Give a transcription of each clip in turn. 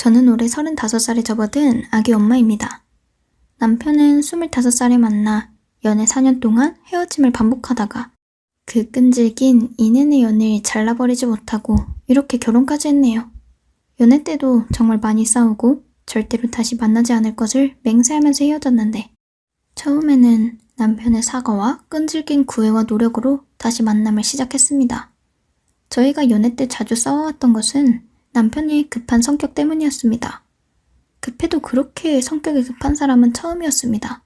저는 올해 35살에 접어든 아기 엄마입니다. 남편은 25살에 만나 연애 4년 동안 헤어짐을 반복하다가 그 끈질긴 2년의 연을 잘라버리지 못하고 이렇게 결혼까지 했네요. 연애 때도 정말 많이 싸우고 절대로 다시 만나지 않을 것을 맹세하면서 헤어졌는데 처음에는 남편의 사과와 끈질긴 구애와 노력으로 다시 만남을 시작했습니다. 저희가 연애 때 자주 싸워왔던 것은 남편의 급한 성격 때문이었습니다. 급해도 그렇게 성격이 급한 사람은 처음이었습니다.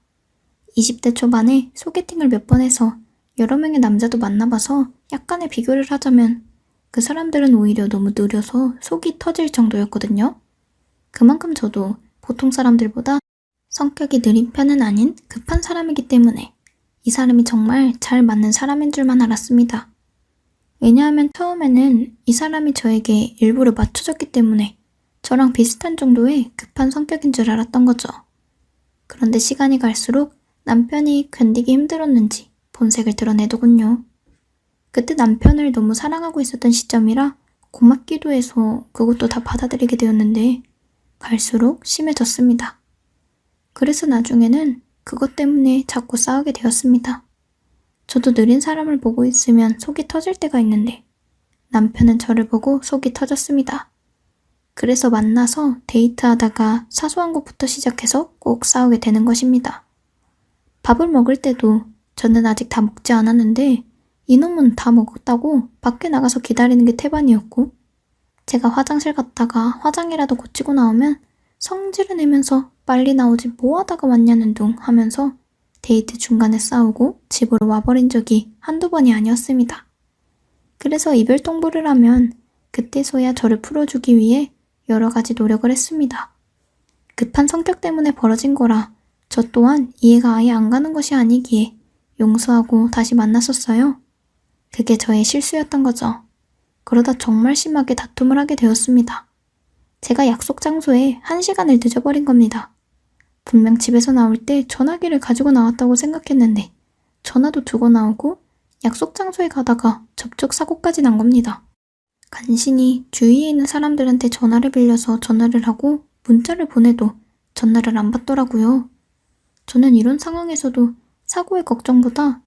20대 초반에 소개팅을 몇 번 해서 여러 명의 남자도 만나봐서 약간의 비교를 하자면 그 사람들은 오히려 너무 느려서 속이 터질 정도였거든요. 그만큼 저도 보통 사람들보다 성격이 느린 편은 아닌 급한 사람이기 때문에 이 사람이 정말 잘 맞는 사람인 줄만 알았습니다. 왜냐하면 처음에는 이 사람이 저에게 일부러 맞춰줬기 때문에 저랑 비슷한 정도의 급한 성격인 줄 알았던 거죠. 그런데 시간이 갈수록 남편이 견디기 힘들었는지 본색을 드러내더군요. 그때 남편을 너무 사랑하고 있었던 시점이라 고맙기도 해서 그것도 다 받아들이게 되었는데 갈수록 심해졌습니다. 그래서 나중에는 그것 때문에 자꾸 싸우게 되었습니다. 저도 느린 사람을 보고 있으면 속이 터질 때가 있는데 남편은 저를 보고 속이 터졌습니다. 그래서 만나서 데이트하다가 사소한 것부터 시작해서 꼭 싸우게 되는 것입니다. 밥을 먹을 때도 저는 아직 다 먹지 않았는데 이놈은 다 먹었다고 밖에 나가서 기다리는 게 태반이었고 제가 화장실 갔다가 화장이라도 고치고 나오면 성질을 내면서 빨리 나오지 뭐 하다가 왔냐는 둥 하면서 데이트 중간에 싸우고 집으로 와버린 적이 한두 번이 아니었습니다. 그래서 이별 통보를 하면 그때서야 저를 풀어주기 위해 여러 가지 노력을 했습니다. 급한 성격 때문에 벌어진 거라 저 또한 이해가 아예 안 가는 것이 아니기에 용서하고 다시 만났었어요. 그게 저의 실수였던 거죠. 그러다 정말 심하게 다툼을 하게 되었습니다. 제가 약속 장소에 1시간을 늦어버린 겁니다. 분명 집에서 나올 때 전화기를 가지고 나왔다고 생각했는데 전화도 두고 나오고 약속 장소에 가다가 접촉 사고까지 난 겁니다. 간신히 주위에 있는 사람들한테 전화를 빌려서 전화를 하고 문자를 보내도 전화를 안 받더라고요. 저는 이런 상황에서도 사고의 걱정보다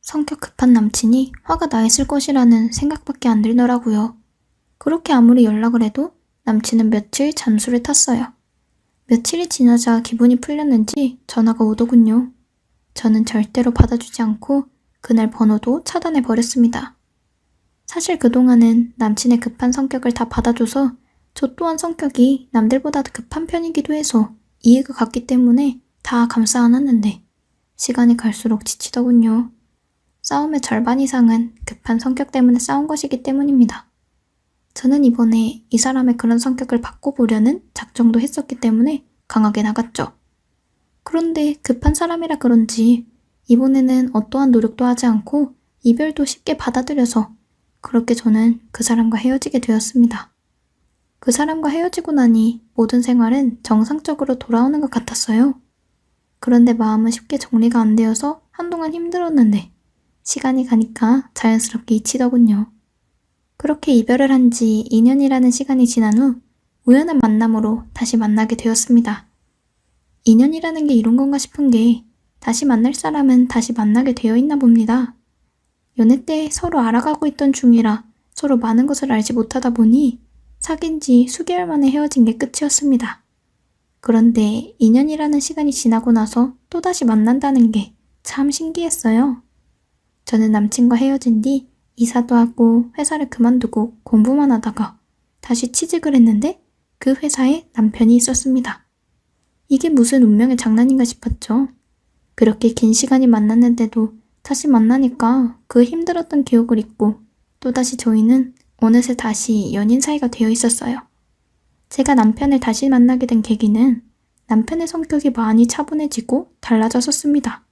성격 급한 남친이 화가 나 있을 것이라는 생각밖에 안 들더라고요. 그렇게 아무리 연락을 해도 남친은 며칠 잠수를 탔어요. 며칠이 지나자 기분이 풀렸는지 전화가 오더군요. 저는 절대로 받아주지 않고 그날 번호도 차단해버렸습니다. 사실 그동안은 남친의 급한 성격을 다 받아줘서 저 또한 성격이 남들보다 급한 편이기도 해서 이해가 갔기 때문에 다 감싸 안았는데 시간이 갈수록 지치더군요. 싸움의 절반 이상은 급한 성격 때문에 싸운 것이기 때문입니다. 저는 이번에 이 사람의 그런 성격을 바꿔보려는 작정도 했었기 때문에 강하게 나갔죠. 그런데 급한 사람이라 그런지 이번에는 어떠한 노력도 하지 않고 이별도 쉽게 받아들여서 그렇게 저는 그 사람과 헤어지게 되었습니다. 그 사람과 헤어지고 나니 모든 생활은 정상적으로 돌아오는 것 같았어요. 그런데 마음은 쉽게 정리가 안 되어서 한동안 힘들었는데 시간이 가니까 자연스럽게 잊히더군요. 그렇게 이별을 한 지 2년이라는 시간이 지난 후 우연한 만남으로 다시 만나게 되었습니다. 인연이라는 게 이런 건가 싶은 게 다시 만날 사람은 다시 만나게 되어 있나 봅니다. 연애 때 서로 알아가고 있던 중이라 서로 많은 것을 알지 못하다 보니 사귄 지 수개월 만에 헤어진 게 끝이었습니다. 그런데 2년이라는 시간이 지나고 나서 또다시 만난다는 게 참 신기했어요. 저는 남친과 헤어진 뒤 이사도 하고 회사를 그만두고 공부만 하다가 다시 취직을 했는데 그 회사에 남편이 있었습니다. 이게 무슨 운명의 장난인가 싶었죠. 그렇게 긴 시간이 만났는데도 다시 만나니까 그 힘들었던 기억을 잊고 또다시 저희는 어느새 다시 연인 사이가 되어 있었어요. 제가 남편을 다시 만나게 된 계기는 남편의 성격이 많이 차분해지고 달라졌었습니다.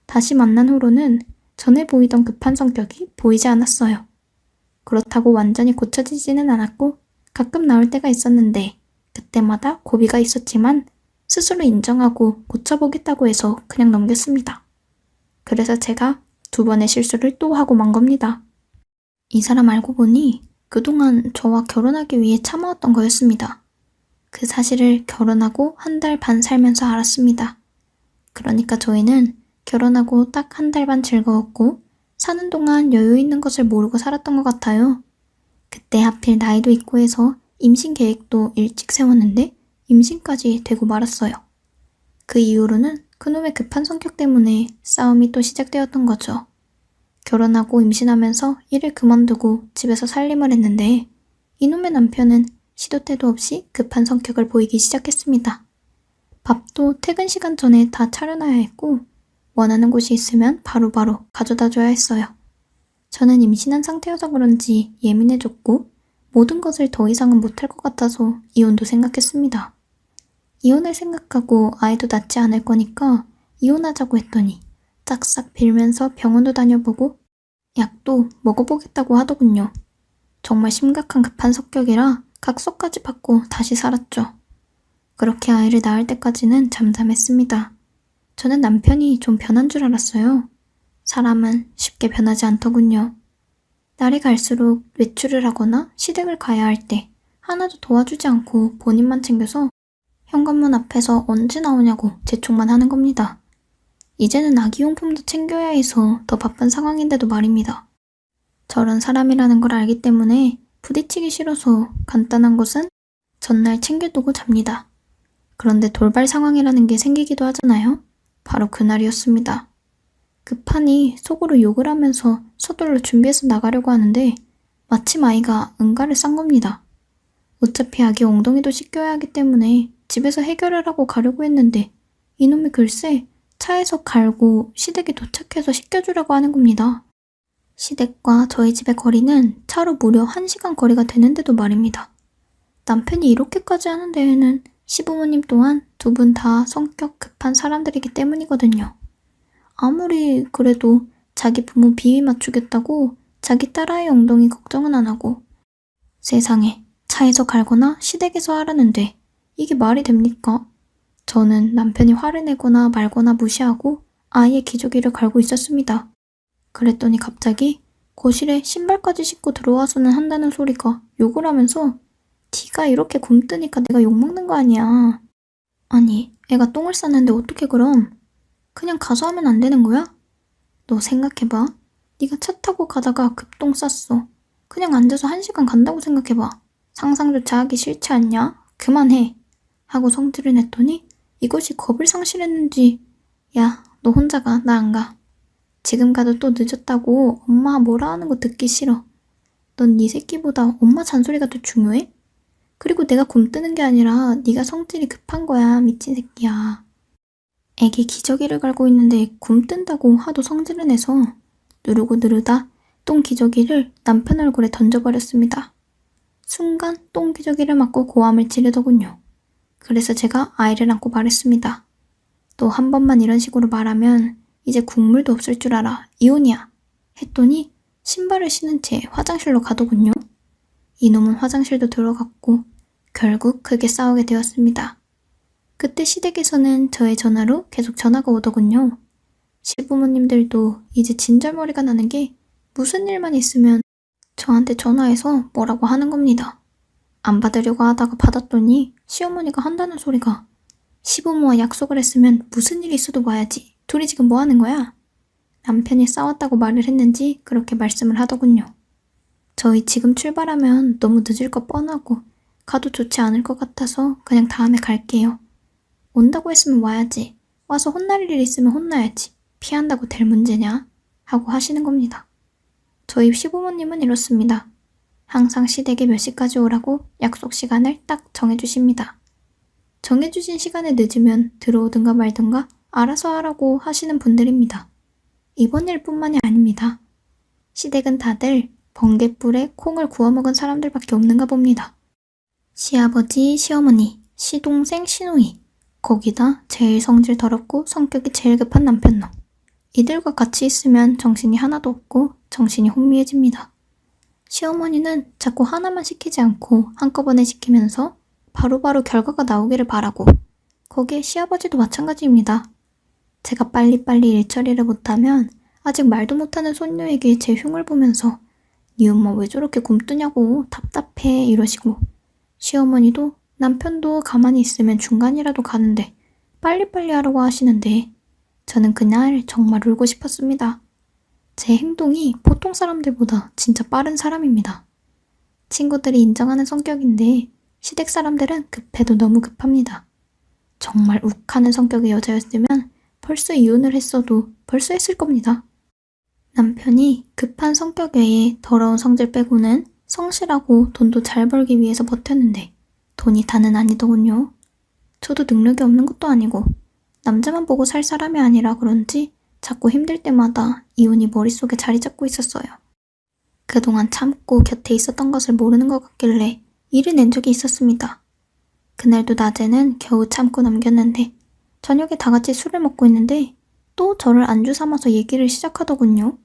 다시 만난 후로는 전에 보이던 급한 성격이 보이지 않았어요. 그렇다고 완전히 고쳐지지는 않았고 가끔 나올 때가 있었는데 그때마다 고비가 있었지만 스스로 인정하고 고쳐보겠다고 해서 그냥 넘겼습니다. 그래서 제가 2번의 실수를 또 하고 만 겁니다. 이 사람 알고 보니 그동안 저와 결혼하기 위해 참아왔던 거였습니다. 그 사실을 결혼하고 한 달 반 살면서 알았습니다. 그러니까 저희는 결혼하고 딱 한 달 반 즐거웠고 사는 동안 여유 있는 것을 모르고 살았던 것 같아요. 그때 하필 나이도 있고 해서 임신 계획도 일찍 세웠는데 임신까지 되고 말았어요. 그 이후로는 그놈의 급한 성격 때문에 싸움이 또 시작되었던 거죠. 결혼하고 임신하면서 일을 그만두고 집에서 살림을 했는데 이놈의 남편은 시도 때도 없이 급한 성격을 보이기 시작했습니다. 밥도 퇴근 시간 전에 다 차려놔야 했고 원하는 곳이 있으면 바로바로 가져다 줘야 했어요. 저는 임신한 상태여서 그런지 예민해졌고 모든 것을 더 이상은 못할 것 같아서 이혼도 생각했습니다. 이혼을 생각하고 아이도 낳지 않을 거니까 이혼하자고 했더니 짝싹 빌면서 병원도 다녀보고 약도 먹어보겠다고 하더군요. 정말 심각한 급한 성격이라 각서까지 받고 다시 살았죠. 그렇게 아이를 낳을 때까지는 잠잠했습니다. 저는 남편이 좀 변한 줄 알았어요. 사람은 쉽게 변하지 않더군요. 날이 갈수록 외출을 하거나 시댁을 가야 할 때 하나도 도와주지 않고 본인만 챙겨서 현관문 앞에서 언제 나오냐고 재촉만 하는 겁니다. 이제는 아기용품도 챙겨야 해서 더 바쁜 상황인데도 말입니다. 저런 사람이라는 걸 알기 때문에 부딪히기 싫어서 간단한 것은 전날 챙겨두고 잡니다. 그런데 돌발 상황이라는 게 생기기도 하잖아요. 바로 그날이었습니다. 급하니 속으로 욕을 하면서 서둘러 준비해서 나가려고 하는데 마침 아이가 응가를 싼 겁니다. 어차피 아기 엉덩이도 씻겨야 하기 때문에 집에서 해결을 하고 가려고 했는데 이놈이 글쎄 차에서 갈고 시댁에 도착해서 씻겨주라고 하는 겁니다. 시댁과 저희 집의 거리는 차로 무려 1시간 거리가 되는데도 말입니다. 남편이 이렇게까지 하는 데에는 시부모님 또한 두 분 다 성격 급한 사람들이기 때문이거든요. 아무리 그래도 자기 부모 비위 맞추겠다고 자기 딸아이 엉덩이 걱정은 안 하고 세상에 차에서 갈거나 시댁에서 하라는데 이게 말이 됩니까? 저는 남편이 화를 내거나 말거나 무시하고 아이의 기저귀를 갈고 있었습니다. 그랬더니 갑자기 거실에 신발까지 신고 들어와서는 한다는 소리가 욕을 하면서 티가 이렇게 굼뜨니까 내가 욕먹는 거 아니야. 아니, 애가 똥을 쌌는데 어떻게 그럼? 그냥 가서 하면 안 되는 거야? 너 생각해봐. 네가 차 타고 가다가 급똥 쌌어. 그냥 앉아서 1시간 간다고 생각해봐. 상상조차 하기 싫지 않냐? 그만해. 하고 성질을 냈더니 이것이 겁을 상실했는지 야, 너 혼자 가. 나 안 가. 지금 가도 또 늦었다고 엄마 뭐라 하는 거 듣기 싫어. 넌 네 새끼보다 엄마 잔소리가 더 중요해? 그리고 내가 굼뜨는 게 아니라 네가 성질이 급한 거야, 미친 새끼야. 애기 기저귀를 갈고 있는데 굼뜬다고 하도 성질을 내서 누르고 누르다 똥 기저귀를 남편 얼굴에 던져버렸습니다. 순간 똥 기저귀를 맞고 고함을 지르더군요. 그래서 제가 아이를 안고 말했습니다. 너 한 번만 이런 식으로 말하면 이제 국물도 없을 줄 알아. 이혼이야. 했더니 신발을 신은 채 화장실로 가더군요. 이놈은 화장실도 들어갔고 결국 크게 싸우게 되었습니다. 그때 시댁에서는 저의 전화로 계속 전화가 오더군요. 시부모님들도 이제 진절머리가 나는 게 무슨 일만 있으면 저한테 전화해서 뭐라고 하는 겁니다. 안 받으려고 하다가 받았더니 시어머니가 한다는 소리가 시부모와 약속을 했으면 무슨 일이 있어도 와야지. 둘이 지금 뭐 하는 거야? 남편이 싸웠다고 말을 했는지 그렇게 말씀을 하더군요. 저희 지금 출발하면 너무 늦을 거 뻔하고 가도 좋지 않을 것 같아서 그냥 다음에 갈게요. 온다고 했으면 와야지. 와서 혼날 일 있으면 혼나야지. 피한다고 될 문제냐? 하고 하시는 겁니다. 저희 시부모님은 이렇습니다. 항상 시댁에 몇 시까지 오라고 약속 시간을 딱 정해주십니다. 정해주신 시간에 늦으면 들어오든가 말든가 알아서 하라고 하시는 분들입니다. 이번 일뿐만이 아닙니다. 시댁은 다들 번갯불에 콩을 구워 먹은 사람들밖에 없는가 봅니다. 시아버지, 시어머니, 시동생, 시누이, 거기다 제일 성질 더럽고 성격이 제일 급한 남편놈. 이들과 같이 있으면 정신이 하나도 없고 정신이 혼미해집니다. 시어머니는 자꾸 하나만 시키지 않고 한꺼번에 시키면서 바로바로 결과가 나오기를 바라고 거기에 시아버지도 마찬가지입니다. 제가 빨리빨리 일 처리를 못하면 아직 말도 못하는 손녀에게 제 흉을 보면서 네 엄마 왜 저렇게 굼뜨냐고 답답해 이러시고 시어머니도 남편도 가만히 있으면 중간이라도 가는데 빨리빨리 하라고 하시는데 저는 그날 정말 울고 싶었습니다. 제 행동이 보통 사람들보다 진짜 빠른 사람입니다. 친구들이 인정하는 성격인데 시댁 사람들은 급해도 너무 급합니다. 정말 욱하는 성격의 여자였으면 벌써 이혼을 했어도 벌써 했을 겁니다. 남편이 급한 성격 외에 더러운 성질 빼고는 성실하고 돈도 잘 벌기 위해서 버텼는데 돈이 다는 아니더군요. 저도 능력이 없는 것도 아니고 남자만 보고 살 사람이 아니라 그런지 자꾸 힘들 때마다 이혼이 머릿속에 자리 잡고 있었어요. 그동안 참고 곁에 있었던 것을 모르는 것 같길래 일을 낸 적이 있었습니다. 그날도 낮에는 겨우 참고 넘겼는데 저녁에 다 같이 술을 먹고 있는데 또 저를 안주 삼아서 얘기를 시작하더군요.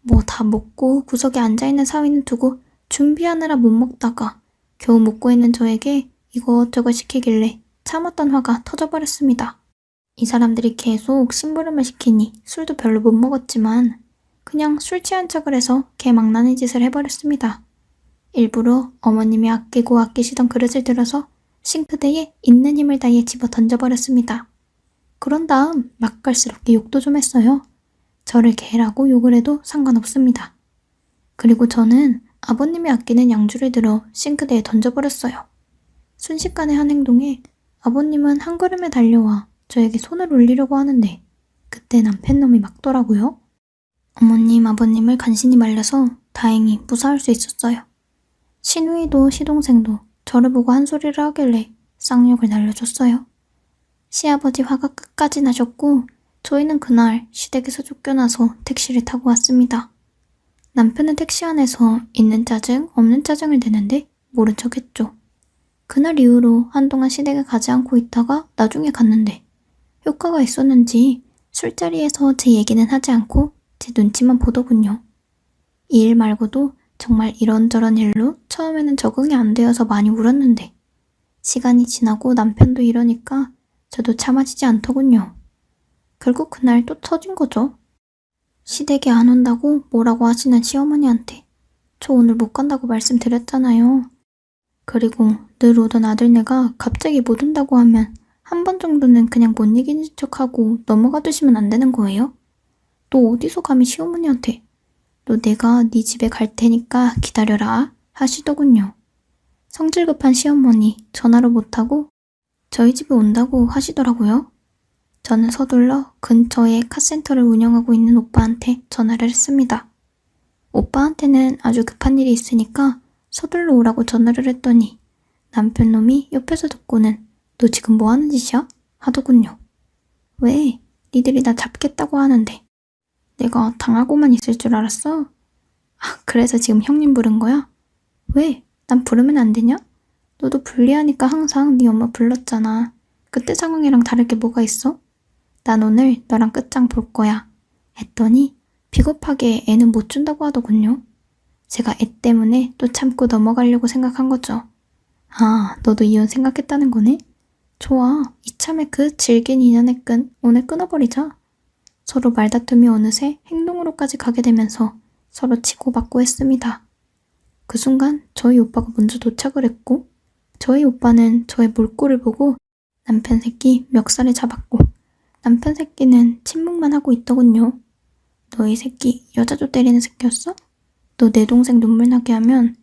뭐 다 먹고 구석에 앉아있는 사위는 두고 준비하느라 못 먹다가 겨우 먹고 있는 저에게 이것저것 시키길래 참았던 화가 터져버렸습니다. 이 사람들이 계속 심부름을 시키니 술도 별로 못 먹었지만 그냥 술 취한 척을 해서 개망나는 짓을 해버렸습니다. 일부러 어머님이 아끼고 아끼시던 그릇을 들어서 싱크대에 있는 힘을 다해 집어 던져버렸습니다. 그런 다음 맛깔스럽게 욕도 좀 했어요. 저를 개라고 욕을 해도 상관없습니다. 그리고 저는 아버님이 아끼는 양주를 들어 싱크대에 던져버렸어요. 순식간에 한 행동에 아버님은 한 걸음에 달려와 저에게 손을 올리려고 하는데 그때 남편놈이 막더라고요. 어머님, 아버님을 간신히 말려서 다행히 무사할 수 있었어요. 시누이도 시동생도 저를 보고 한 소리를 하길래 쌍욕을 날려줬어요. 시아버지 화가 끝까지 나셨고 저희는 그날 시댁에서 쫓겨나서 택시를 타고 왔습니다. 남편은 택시 안에서 있는 짜증, 없는 짜증을 내는데 모른 척했죠. 그날 이후로 한동안 시댁에 가지 않고 있다가 나중에 갔는데 효과가 있었는지 술자리에서 제 얘기는 하지 않고 제 눈치만 보더군요. 이 일 말고도 정말 이런저런 일로 처음에는 적응이 안 되어서 많이 울었는데 시간이 지나고 남편도 이러니까 저도 참아지지 않더군요. 결국 그날 또 터진 거죠. 시댁에 안 온다고 뭐라고 하시는 시어머니한테 저 오늘 못 간다고 말씀드렸잖아요. 그리고 늘 오던 아들네가 갑자기 못 온다고 하면 한 번 정도는 그냥 못 이기는 척하고 넘어가 두시면 안 되는 거예요? 또 어디서 감히 시어머니한테 너 내가 네 집에 갈 테니까 기다려라 하시더군요. 성질급한 시어머니 전화를 못하고 저희 집에 온다고 하시더라고요. 저는 서둘러 근처에 카센터를 운영하고 있는 오빠한테 전화를 했습니다. 오빠한테는 아주 급한 일이 있으니까 서둘러 오라고 전화를 했더니 남편놈이 옆에서 듣고는 너 지금 뭐 하는 짓이야? 하더군요. 왜? 니들이 나 잡겠다고 하는데 내가 당하고만 있을 줄 알았어? 아, 그래서 지금 형님 부른 거야? 왜? 난 부르면 안 되냐? 너도 불리하니까 항상 네 엄마 불렀잖아. 그때 상황이랑 다를 게 뭐가 있어? 난 오늘 너랑 끝장 볼 거야. 했더니 비겁하게 애는 못 준다고 하더군요. 제가 애 때문에 또 참고 넘어가려고 생각한 거죠. 아, 너도 이혼 생각했다는 거네? 좋아, 이참에 그 질긴 인연의 끈 오늘 끊어버리자. 서로 말다툼이 어느새 행동으로까지 가게 되면서 서로 치고받고 했습니다. 그 순간 저희 오빠가 먼저 도착을 했고 저희 오빠는 저의 몰골을 보고 남편 새끼 멱살을 잡았고 남편 새끼는 침묵만 하고 있더군요. 너희 새끼 여자도 때리는 새끼였어? 너 내 동생 눈물 나게 하면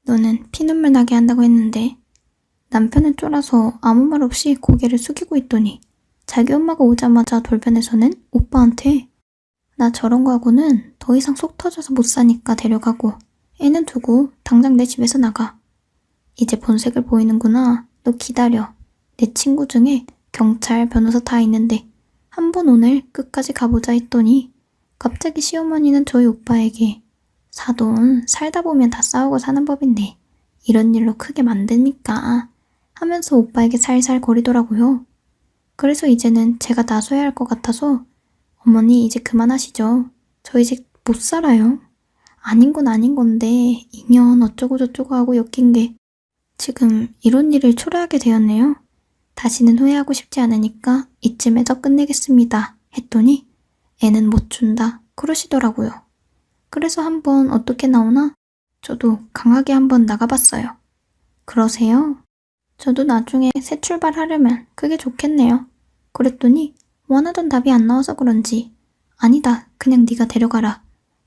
너는 피눈물 나게 한다고 했는데 남편은 쫄아서 아무 말 없이 고개를 숙이고 있더니 자기 엄마가 오자마자 돌변해서는 오빠한테 나 저런 거 하고는 더 이상 속 터져서 못 사니까 데려가고 애는 두고 당장 내 집에서 나가. 이제 본색을 보이는구나. 너 기다려. 내 친구 중에 경찰, 변호사 다 있는데 한번 오늘 끝까지 가보자 했더니 갑자기 시어머니는 저희 오빠에게 사돈 살다 보면 다 싸우고 사는 법인데 이런 일로 크게 만듭니까? 하면서 오빠에게 살살 거리더라고요. 그래서 이제는 제가 나서야 할 것 같아서 어머니 이제 그만하시죠. 저 이제 못 살아요. 아닌 건 아닌 건데 인연 어쩌고 저쩌고 하고 엮인 게 지금 이런 일을 초래하게 되었네요. 다시는 후회하고 싶지 않으니까 이쯤에서 끝내겠습니다. 했더니 애는 못 준다 그러시더라고요. 그래서 한번 어떻게 나오나 저도 강하게 한번 나가봤어요. 그러세요? 저도 나중에 새 출발하려면 그게 좋겠네요. 그랬더니 원하던 답이 안 나와서 그런지 아니다, 그냥 네가 데려가라.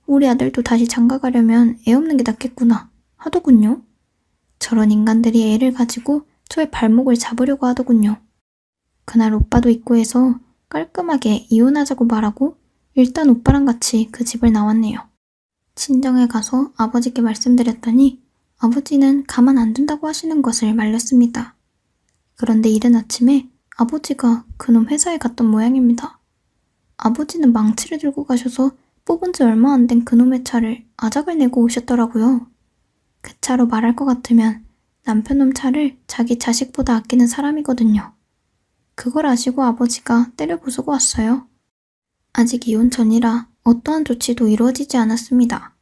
우리 아들도 다시 장가 가려면 애 없는 게 낫겠구나 하더군요. 저런 인간들이 애를 가지고 저의 발목을 잡으려고 하더군요. 그날 오빠도 있고 해서 깔끔하게 이혼하자고 말하고 일단 오빠랑 같이 그 집을 나왔네요. 친정에 가서 아버지께 말씀드렸더니 아버지는 가만 안 둔다고 하시는 것을 말렸습니다. 그런데 이른 아침에 아버지가 그놈 회사에 갔던 모양입니다. 아버지는 망치를 들고 가셔서 뽑은 지 얼마 안 된 그놈의 차를 아작을 내고 오셨더라고요. 그 차로 말할 것 같으면 남편놈 차를 자기 자식보다 아끼는 사람이거든요. 그걸 아시고 아버지가 때려 부수고 왔어요. 아직 이혼 전이라 어떠한 조치도 이루어지지 않았습니다.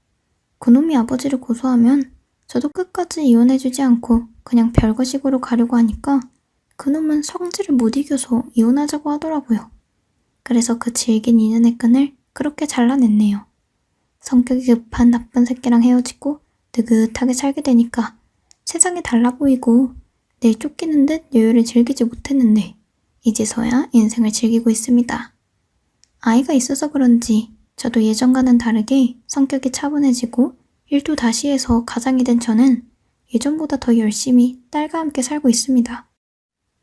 그놈이 아버지를 고소하면 저도 끝까지 이혼해주지 않고 그냥 별거식으로 가려고 하니까 그놈은 성질을 못 이겨서 이혼하자고 하더라고요. 그래서 그 질긴 인연의 끈을 그렇게 잘라냈네요. 성격이 급한 나쁜 새끼랑 헤어지고 느긋하게 살게 되니까 세상이 달라 보이고 내일 쫓기는 듯 여유를 즐기지 못했는데 이제서야 인생을 즐기고 있습니다. 아이가 있어서 그런지 저도 예전과는 다르게 성격이 차분해지고 일도 다시 해서 가장이 된 저는 예전보다 더 열심히 딸과 함께 살고 있습니다.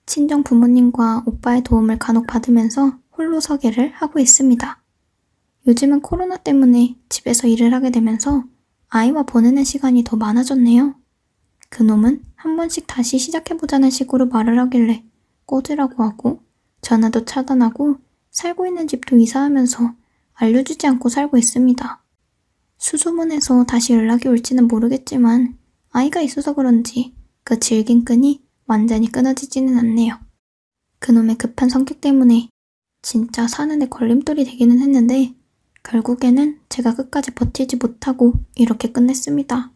친정 부모님과 오빠의 도움을 간혹 받으면서 홀로 서기를 하고 있습니다. 요즘은 코로나 때문에 집에서 일을 하게 되면서 아이와 보내는 시간이 더 많아졌네요. 그놈은 한 번씩 다시 시작해보자는 식으로 말을 하길래 꺼지라고 하고 전화도 차단하고 살고 있는 집도 이사하면서 알려주지 않고 살고 있습니다. 수소문해서 다시 연락이 올지는 모르겠지만 아이가 있어서 그런지 그 질긴 끈이 완전히 끊어지지는 않네요. 그놈의 급한 성격 때문에 진짜 사는 데 걸림돌이 되기는 했는데 결국에는 제가 끝까지 버티지 못하고 이렇게 끝냈습니다.